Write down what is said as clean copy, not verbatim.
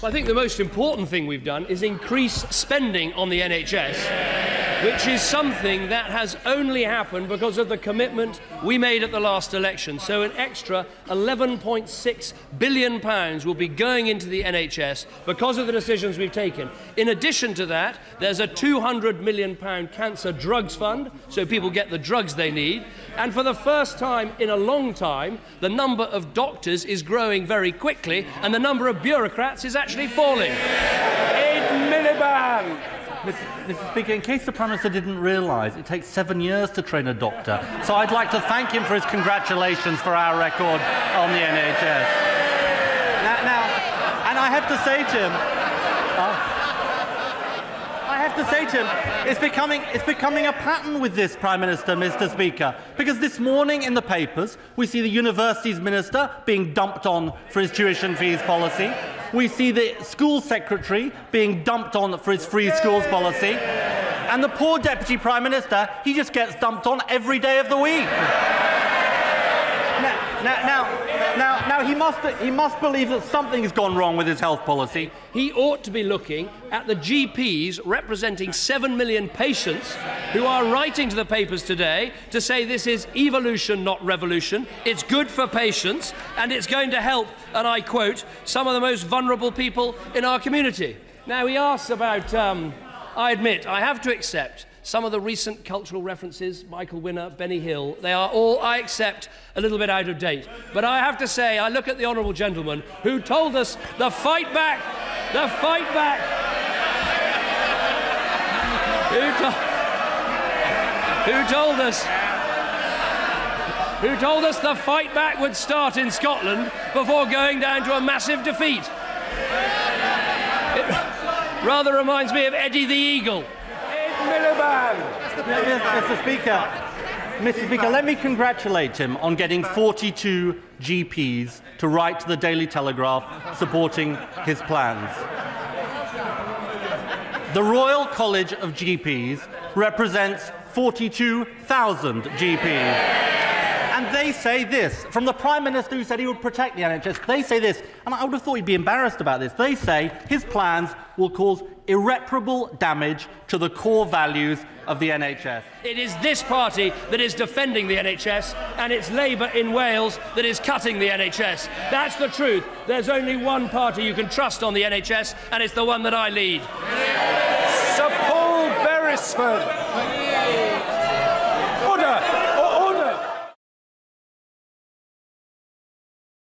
I think the most important thing we've done is increase spending on the NHS, which is something that has only happened because of the commitment we made at the last election. So an extra £11.6 billion will be going into the NHS because of the decisions we've taken. In addition to that, there's a £200 million cancer drugs fund, so people get the drugs they need. And for the first time in a long time, the number of doctors is growing very quickly, and the number of bureaucrats is actually falling. Ed Miliband! Mr. Speaker, in case the Prime Minister didn't realise, it takes 7 years to train a doctor. So I'd like to thank him for his congratulations for our record on the NHS. Now, and I have to say to him, it's becoming a pattern with this Prime Minister, Mr. Speaker, because this morning in the papers we see the Universities Minister being dumped on for his tuition fees policy. We see the School Secretary being dumped on for his free schools policy. And the poor Deputy Prime Minister, he just gets dumped on every day of the week. Now he must believe that something's gone wrong with his health policy. He ought to be looking at the GPs representing 7 million patients who are writing to the papers today to say this is evolution, not revolution. It's good for patients and it's going to help, and I quote, some of the most vulnerable people in our community. Now, he asks about, I admit, I have to accept some of the recent cultural references, Michael Winner, Benny Hill, they are all, I accept, a little bit out of date. But I have to say, I look at the honourable gentleman who told us the fight back, who told us the fight back would start in Scotland before going down to a massive defeat. It rather reminds me of Eddie the Eagle. Mr. Speaker, let me congratulate him on getting 42 GPs to write to the Daily Telegraph supporting his plans. The Royal College of GPs represents 42,000 GPs. And they say this, from the Prime Minister who said he would protect the NHS, they say this, and I would have thought he'd be embarrassed about this, they say his plans will cause irreparable damage to the core values of the NHS. It is this party that is defending the NHS, and it's Labour in Wales that is cutting the NHS. That's the truth. There's only one party you can trust on the NHS, and it's the one that I lead. Sir Paul Beresford.